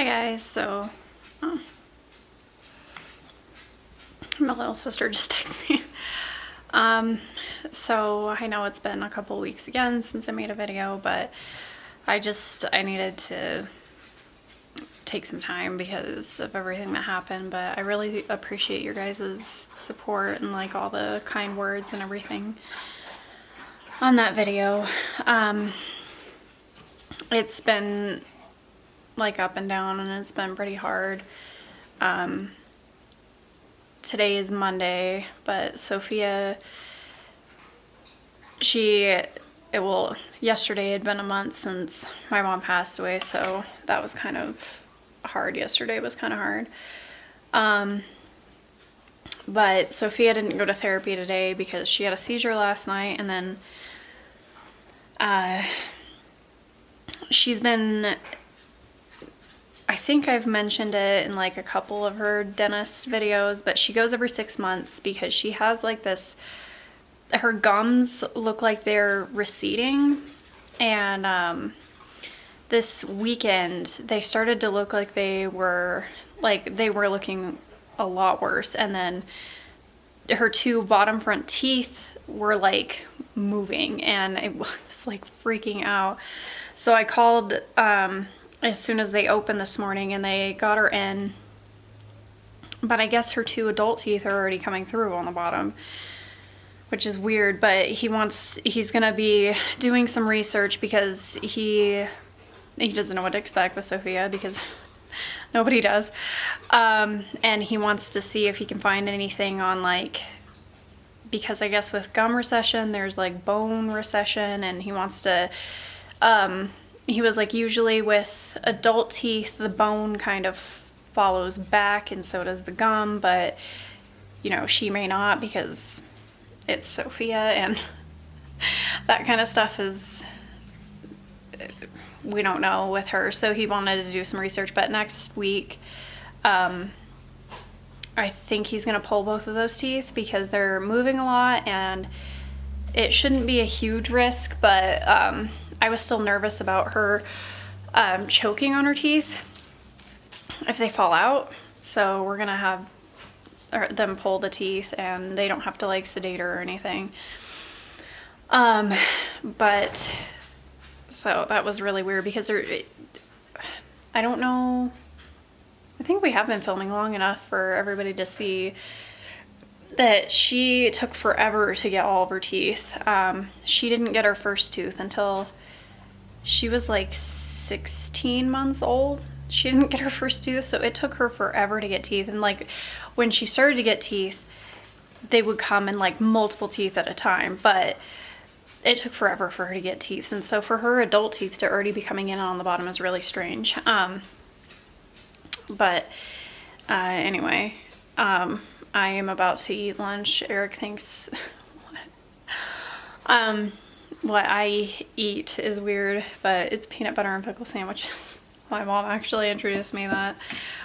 Hi guys, my little sister just texted me. So I know it's been a couple weeks again since I made a video, but I needed to take some time because of everything that happened, but I really appreciate your guys' support and like all the kind words and everything on that video. It's been like up and down and it's been pretty hard. Today is Monday, but Sophia, yesterday had been a month since my mom passed away, so that was kind of hard. Yesterday was kind of hard. But Sophia didn't go to therapy today because she had a seizure last night, and then she's been, I think I've mentioned it in like a couple of her dentist videos, but she goes every 6 months because she has like this, her gums look like they're receding, and this weekend they started to look like they were looking a lot worse, and then her two bottom front teeth were like moving, and it was like freaking out. So I called as soon as they opened this morning, and they got her in, but I guess her two adult teeth are already coming through on the bottom, which is weird. But he's gonna be doing some research because he doesn't know what to expect with Sophia because nobody does, and he wants to see if he can find anything on like, because I guess with gum recession there's like bone recession, and he wants to he was like, usually with adult teeth the bone kind of follows back and so does the gum, but you know, she may not because it's Sophia, and that kind of stuff is, we don't know with her. So he wanted to do some research, but next week I think he's gonna pull both of those teeth because they're moving a lot, and it shouldn't be a huge risk, but I was still nervous about her choking on her teeth if they fall out. So we're gonna have them pull the teeth, and they don't have to like sedate her or anything. But so that was really weird because I don't know. I think we have been filming long enough for everybody to see that she took forever to get all of her teeth. She didn't get her first tooth until she was like 16 months old. She didn't get her first tooth, so it took her forever to get teeth. And like when she started to get teeth, they would come in like multiple teeth at a time, but it took forever for her to get teeth. And so for her adult teeth to already be coming in on the bottom is really strange. Anyway, I am about to eat lunch. Eric thinks what I eat is weird, but it's peanut butter and pickle sandwiches. My mom actually introduced me that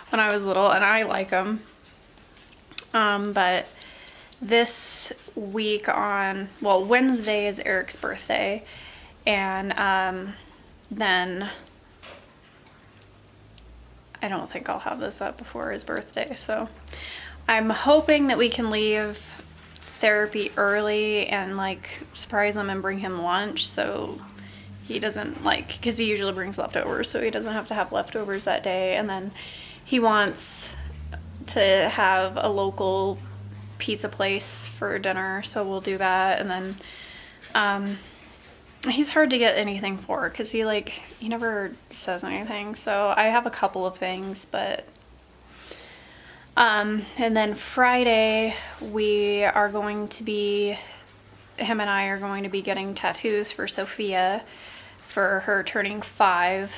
when I was little, and I like them. But this week Wednesday is Eric's birthday, and then I don't think I'll have this up before his birthday, so I'm hoping that we can leave therapy early and like surprise him and bring him lunch, so he doesn't because he usually brings leftovers, so he doesn't have to have leftovers that day. And then he wants to have a local pizza place for dinner, so we'll do that. And then he's hard to get anything for because he never says anything, so I have a couple of things, but and then Friday him and I are going to be getting tattoos for Sophia for her turning 5.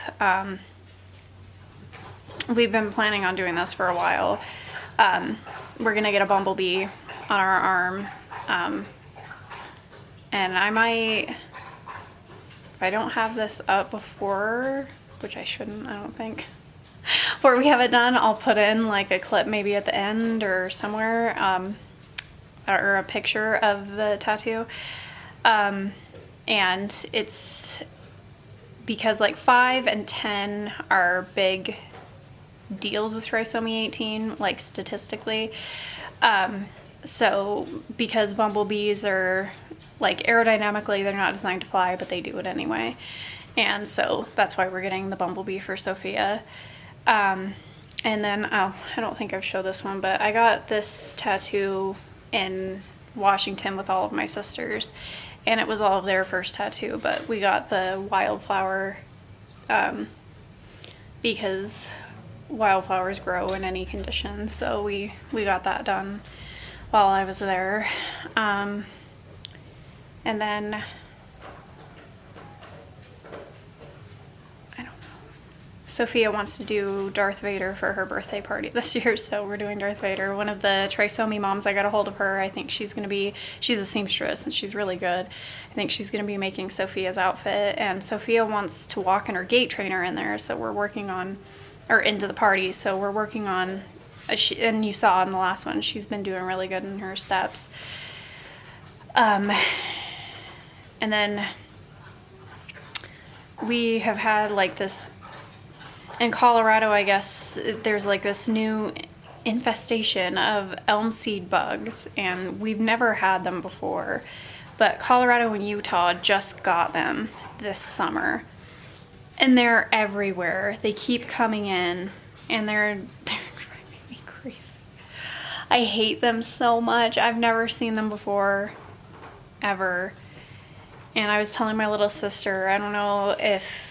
We've been planning on doing this for a while. We're gonna get a bumblebee on our arm, and I might, if I don't have this up before, which I shouldn't, I don't think, before we have it done, I'll put in like a clip maybe at the end or somewhere, or a picture of the tattoo. And it's because like 5 and 10 are big deals with trisomy 18, like statistically. So because bumblebees are like aerodynamically, they're not designed to fly, but they do it anyway. And so that's why we're getting the bumblebee for Sophia. And then, I don't think I've showed this one, but I got this tattoo in Washington with all of my sisters, and it was all of their first tattoo, but we got the wildflower, because wildflowers grow in any condition, so we got that done while I was there. And then Sophia wants to do Darth Vader for her birthday party this year, so we're doing Darth Vader. One of the trisomy moms, I got a hold of her. I think she's a seamstress and she's really good. I think she's going to be making Sophia's outfit, and Sophia wants to walk in her gait trainer in there, so we're working on, or into the party, so we're working on, and you saw in the last one, she's been doing really good in her steps. And then we have had like this, in Colorado, I guess, there's like this new infestation of elm seed bugs, and we've never had them before. But Colorado and Utah just got them this summer. And they're everywhere. They keep coming in, and they're driving me crazy. I hate them so much. I've never seen them before, ever. And I was telling my little sister, I don't know if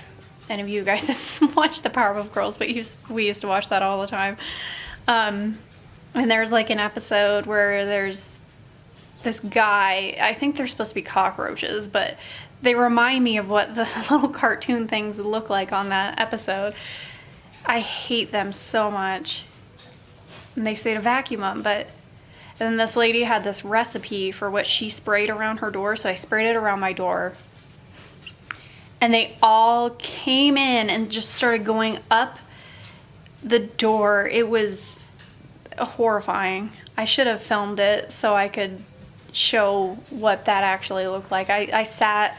any of you guys have watched the Powerpuff Girls, but we used to watch that all the time. And there's like an episode where there's this guy, I think they're supposed to be cockroaches, but they remind me of what the little cartoon things look like on that episode. I hate them so much. And they say to vacuum them, but then this lady had this recipe for what she sprayed around her door, so I sprayed it around my door. And they all came in and just started going up the door. It was horrifying. I should have filmed it so I could show what that actually looked like. I sat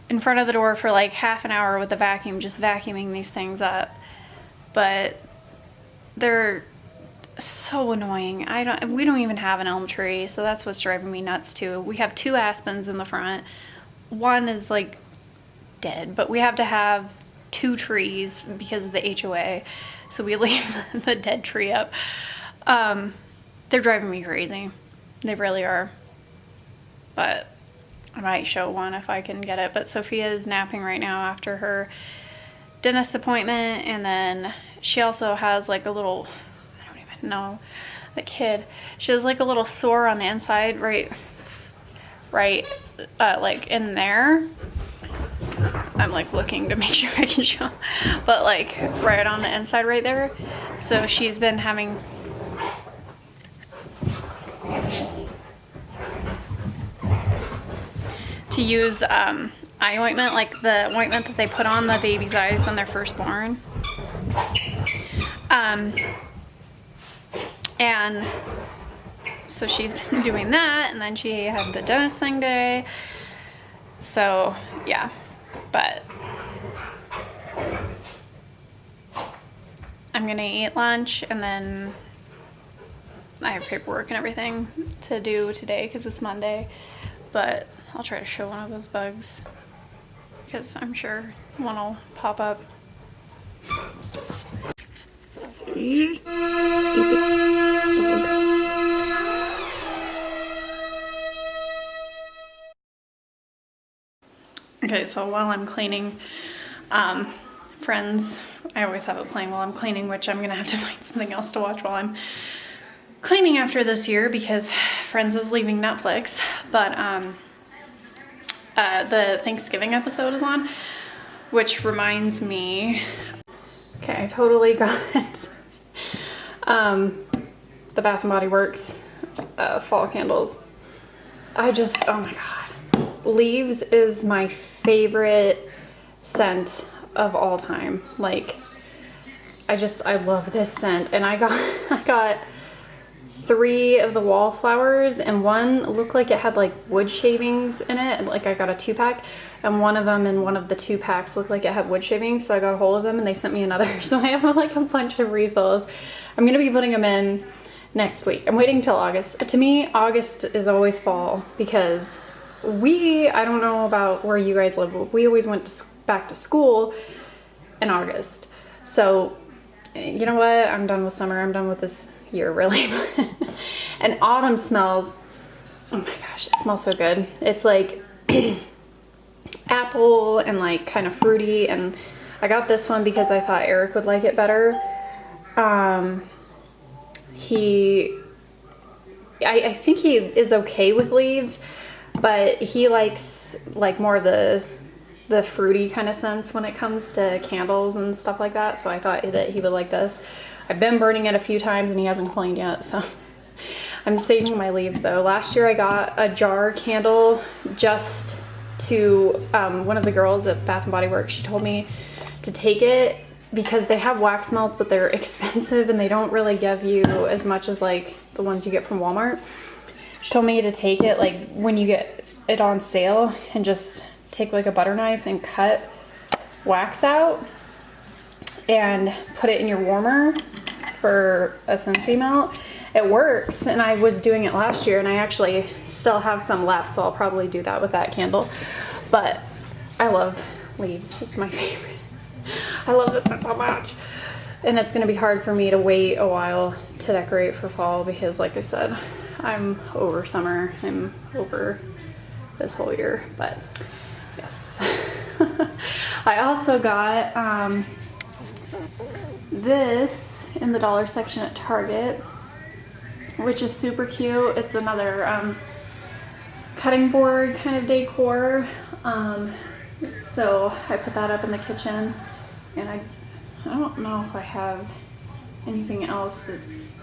in front of the door for like half an hour with the vacuum, just vacuuming these things up. But they're so annoying. We don't even have an elm tree, so that's what's driving me nuts too. We have 2 aspens in the front. One is like dead, but we have to have 2 trees because of the HOA, so we leave the dead tree up. They're driving me crazy. They really are. But I might show one if I can get it. But Sophia is napping right now after her dentist appointment, and then she also has like a little, I don't even know, the kid, she has like a little sore on the inside, right like in there. I'm like looking to make sure I can show, but like right on the inside right there. So she's been having to use eye ointment, like the ointment that they put on the baby's eyes when they're first born. And so she's been doing that, and then she had the dentist thing today. So yeah, but I'm gonna eat lunch, and then I have paperwork and everything to do today because it's Monday. But I'll try to show one of those bugs because I'm sure one will pop up. Stupid dog. Okay, so while I'm cleaning, Friends, I always have it playing while I'm cleaning, which I'm gonna have to find something else to watch while I'm cleaning after this year because Friends is leaving Netflix. But the Thanksgiving episode is on, which reminds me, okay, I totally got the Bath & Body Works fall candles. Oh my god. Leaves is my favorite scent of all time. Like, I love this scent. And I got 3 of the wallflowers, and one looked like it had like wood shavings in it. Like I got a 2-pack, and one of them in one of the 2 packs looked like it had wood shavings, so I got a hold of them and they sent me another. So I have like a bunch of refills. I'm gonna be putting them in next week. I'm waiting till August. To me, August is always fall because I don't know about where you guys live, but we always went back to school in August. So you know what? I'm done with summer. I'm done with this year, really. And autumn smells, oh my gosh, it smells so good. It's like apple and like kind of fruity, and I got this one because I thought Eric would like it better. I think he is okay with leaves, but he likes like more of the fruity kind of scents when it comes to candles and stuff like that, so I thought that he would like this. I've been burning it a few times and he hasn't cleaned yet, so I'm saving my leaves though. Last year I got a jar candle just to one of the girls at Bath & Body Works. She told me to take it because they have wax melts, but they're expensive and they don't really give you as much as like the ones you get from Walmart. She told me to take it like when you get it on sale and just take like a butter knife and cut wax out and put it in your warmer for a Scentsy melt. It works, and I was doing it last year and I actually still have some left, so I'll probably do that with that candle. But I love leaves. It's my favorite. I love this scent so much. And it's gonna be hard for me to wait a while to decorate for fall because like I said, I'm over summer. I'm over this whole year, but yes. I also got this in the dollar section at Target, which is super cute. It's another cutting board kind of decor. So I put that up in the kitchen, and I don't know if I have anything else that's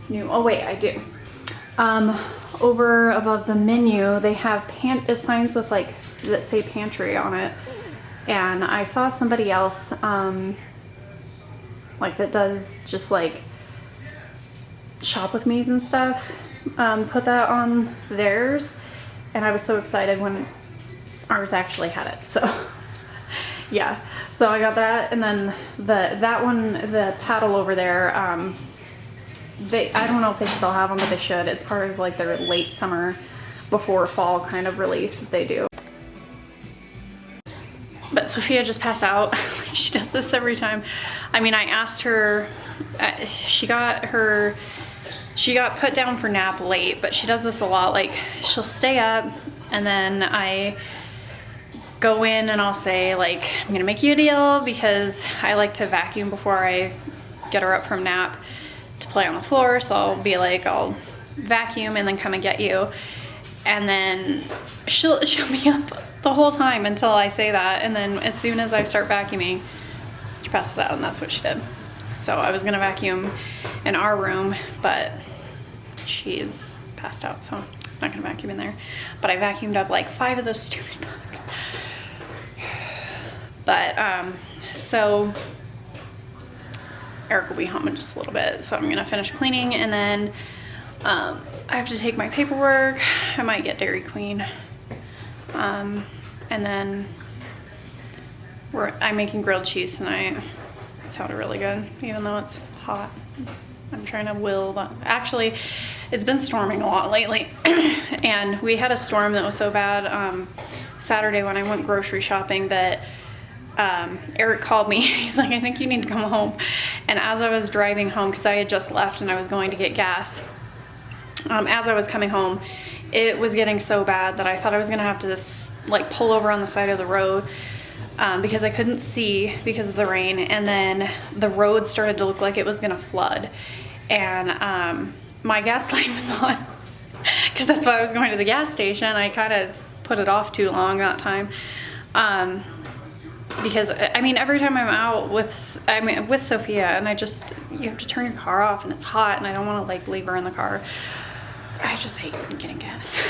new. Oh wait, I do. Over above the menu, they have signs with like that say pantry on it, and I saw somebody else like that does just like shop with me's and stuff put that on theirs, and I was so excited when ours actually had it. So yeah, so I got that, and then that one, the paddle over there, I don't know if they still have them, but they should. It's part of like their late summer before fall kind of release that they do. But Sophia just passed out. She does this every time. I mean, I asked her, she got put down for nap late, but she does this a lot. Like, she'll stay up, and then I go in and I'll say like, I'm gonna make you a deal because I like to vacuum before I get her up from nap to play on the floor. So I'll be like, I'll vacuum and then come and get you. And then she'll be up the whole time until I say that, and then as soon as I start vacuuming, she passes out, and that's what she did. So I was gonna vacuum in our room, but she's passed out, so I'm not gonna vacuum in there. But I vacuumed up like 5 of those stupid bugs. But so Eric will be home in just a little bit, so I'm gonna finish cleaning, and then I have to take my paperwork. I might get Dairy Queen. And then I'm making grilled cheese tonight. It sounded really good, even though it's hot. I'm trying to will that. Actually, it's been storming a lot lately. And we had a storm that was so bad Saturday when I went grocery shopping that Eric called me. He's like, I think you need to come home. And as I was driving home, because I had just left and I was going to get gas, as I was coming home, it was getting so bad that I thought I was gonna have to just like pull over on the side of the road because I couldn't see because of the rain, and then the road started to look like it was gonna flood, and my gas light was on because that's why I was going to the gas station. I kind of put it off too long that time because I mean every time I'm out with Sophia, and you have to turn your car off and it's hot, and I don't want to like leave her in the car. I just hate getting gas.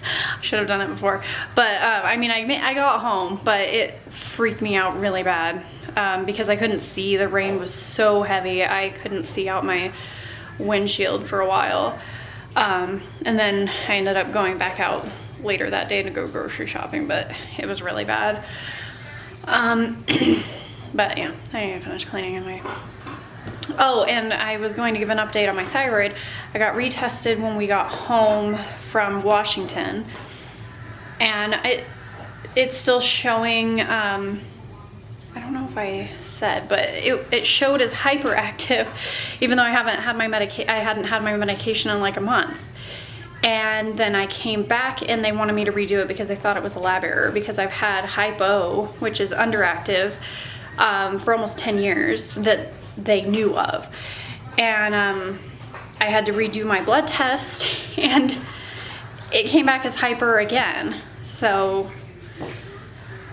I should have done it before. But I mean, I got home, but it freaked me out really bad because I couldn't see. The rain was so heavy. I couldn't see out my windshield for a while. And then I ended up going back out later that day to go grocery shopping, but it was really bad. But yeah, I need to finish cleaning anyway. Oh, and I was going to give an update on my thyroid. I got retested when we got home from Washington, and it's still showing, I don't know if I said, but it showed as hyperactive, even though I hadn't had my medication in like a month. And then I came back and they wanted me to redo it because they thought it was a lab error, because I've had hypo, which is underactive, for almost 10 years that they knew of. And I had to redo my blood test and it came back as hyper again. So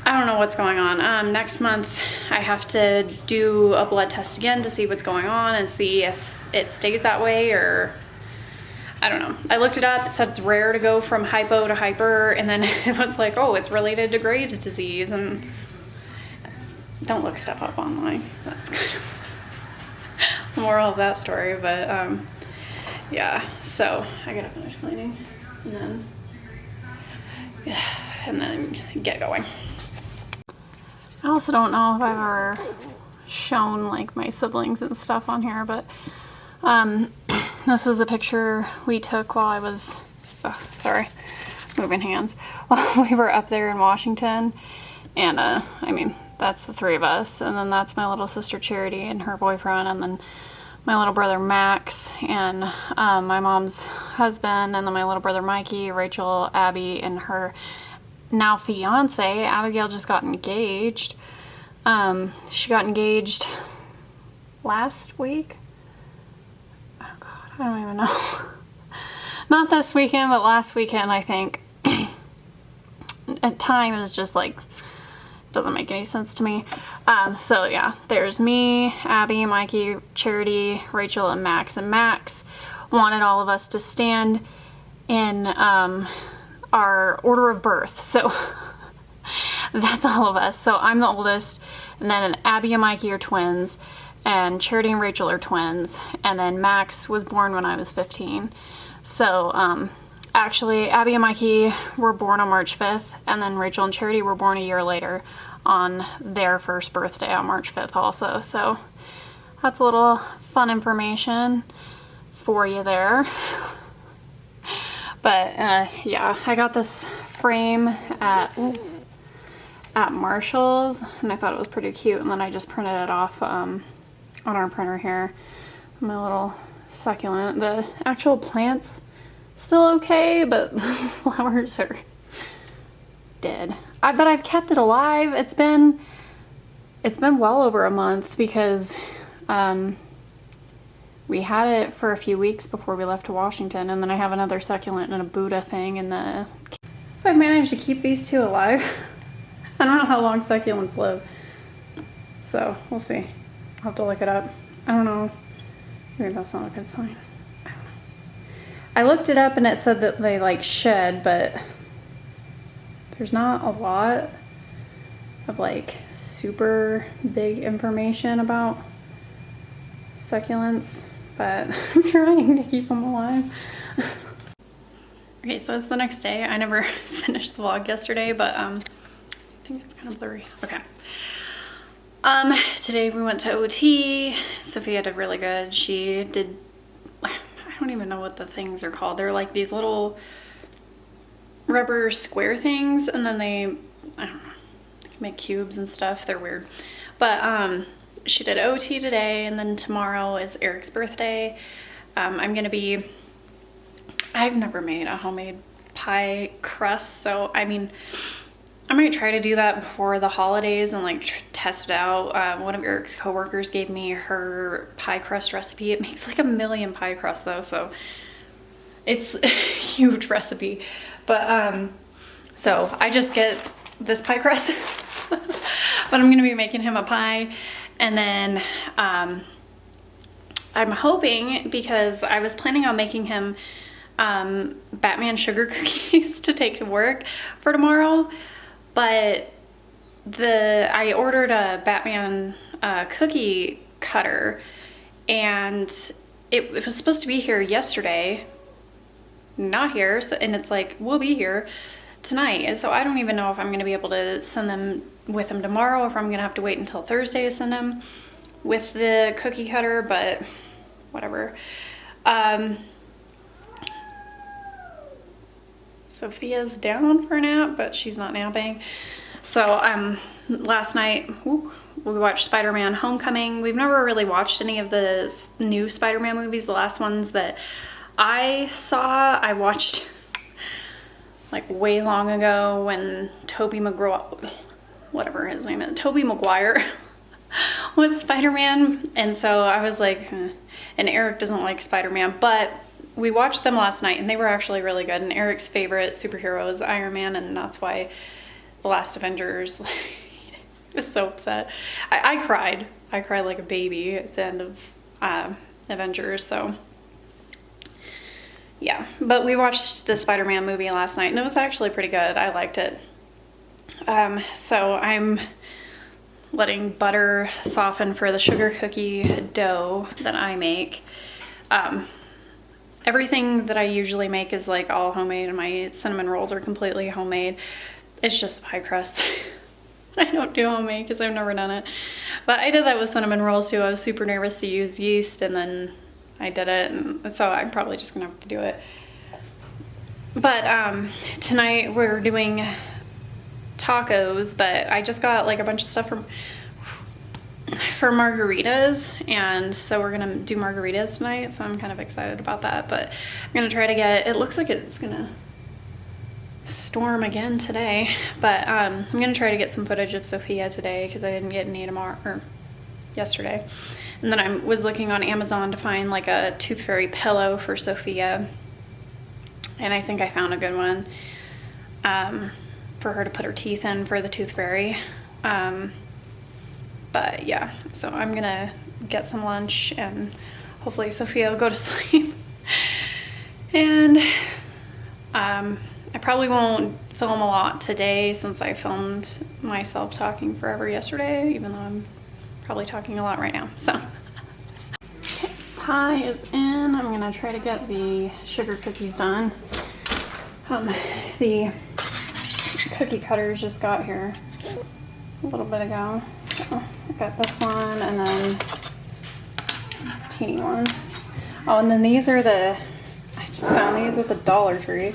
I don't know what's going on. Next month I have to do a blood test again to see what's going on and see if it stays that way, or I don't know. I looked it up. It said it's rare to go from hypo to hyper, and then it was like, oh, it's related to Graves' disease, and don't look stuff up online. That's kind of the moral of that story, but yeah, so I gotta finish cleaning and then get going. I also don't know if I've ever shown like my siblings and stuff on here, but this is a picture we took while I was, moving hands, while we were up there in Washington. And I mean, that's the three of us, and then that's my little sister Charity and her boyfriend, and then my little brother Max, and my mom's husband, and then my little brother Mikey, Rachel, Abby, and her now fiance. Abigail just got engaged. She got engaged last week. Oh God, I don't even know. Not this weekend, but last weekend, I think. Time is just like, doesn't make any sense to me. So yeah, there's me, Abby, Mikey, Charity, Rachel, and Max. And Max wanted all of us to stand in our order of birth. So that's all of us. So I'm the oldest, and then Abby and Mikey are twins, and Charity and Rachel are twins, and then Max was born when I was 15. So actually, Abby and Mikey were born on March 5th, and then Rachel and Charity were born a year later on their first birthday on March 5th also. So that's a little fun information for you there. But yeah, I got this frame at Marshall's, and I thought it was pretty cute, and then I just printed it off on our printer here. My little succulent. The actual plant's still okay, but the flowers are dead. But I've kept it alive. It's been well over a month, because we had it for a few weeks before we left to Washington, and then I have another succulent and a Buddha thing in the... So I've managed to keep these two alive. I don't know how long succulents live, so we'll see. I'll have to look it up. I don't know. Maybe that's not a good sign. I don't know. I looked it up and it said that they like shed, but there's not a lot of like super big information about succulents, but I'm trying to keep them alive. Okay, so it's the next day. I never finished the vlog yesterday, but I think it's kind of blurry. Okay. Today we went to OT. Sophia did really good. She did, I don't even know what the things are called. They're like these little rubber square things, and then they, I don't know, make cubes and stuff. They're weird. But she did OT today, and then tomorrow is Eric's birthday. I'm gonna be, I've never made a homemade pie crust, so I mean, I might try to do that before the holidays and like test it out. One of Eric's coworkers gave me her pie crust recipe. It makes like 1,000,000 pie crusts though, so it's a huge recipe. But so I just get this pie crust, but I'm gonna be making him a pie, and then I'm hoping, because I was planning on making him Batman sugar cookies to take to work for tomorrow, but I ordered a Batman cookie cutter, and it was supposed to be here yesterday, not here, so, and it's like, we'll be here tonight. And so I don't even know if I'm going to be able to send them with them tomorrow, or if I'm going to have to wait until Thursday to send them with the cookie cutter, but whatever. Sophia's down for a nap, but she's not napping. So last night we watched Spider-Man Homecoming. We've never really watched any of the new Spider-Man movies. The last ones that I saw, I watched like way long ago when Tobey Maguire was Spider-Man. And so I was like, and Eric doesn't like Spider-Man, but we watched them last night and they were actually really good. And Eric's favorite superhero is Iron Man, and that's why The Last Avengers, I was so upset. I cried. I cried like a baby at the end of Avengers, so yeah. But we watched the Spider-Man movie last night and it was actually pretty good. I liked it. So I'm letting butter soften for the sugar cookie dough that I make. Everything that I usually make is like all homemade, and my cinnamon rolls are completely homemade. It's just pie crust. I don't do homemade because I've never done it. But I did that with cinnamon rolls too. I was super nervous to use yeast, and then I did it, and so I'm probably just gonna have to do it. But tonight we're doing tacos, but I just got like a bunch of stuff for margaritas, and so we're gonna do margaritas tonight, so I'm kind of excited about that. But I'm gonna try to get, it looks like it's gonna storm again today, but I'm gonna try to get some footage of Sophia today because I didn't get any tomorrow or yesterday. And then I was looking on Amazon to find like a Tooth Fairy pillow for Sophia, and I think I found a good one for her to put her teeth in for the Tooth Fairy. But yeah, so I'm gonna get some lunch and hopefully Sophia will go to sleep. And I probably won't film a lot today since I filmed myself talking forever yesterday, even though I'm probably talking a lot right now. So pie is in. I'm gonna try to get the sugar cookies done. The cookie cutters just got here a little bit ago. So I got this one and then this teeny one. Oh, and then these are I just found these at the Dollar Tree.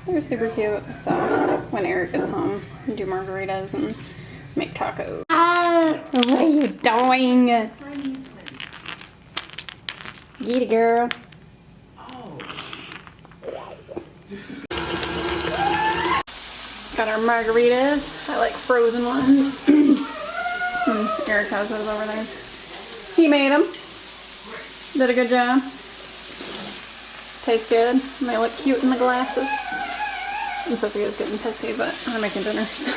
They're super cute. So when Eric gets home, we do margaritas and make tacos. What are you doing? Get it, girl. Got our margaritas. I like frozen ones. Eric has those over there. He made them. Did a good job. Tastes good. May look cute in the glasses. And Sophia's getting pissy, but I'm making dinner, so.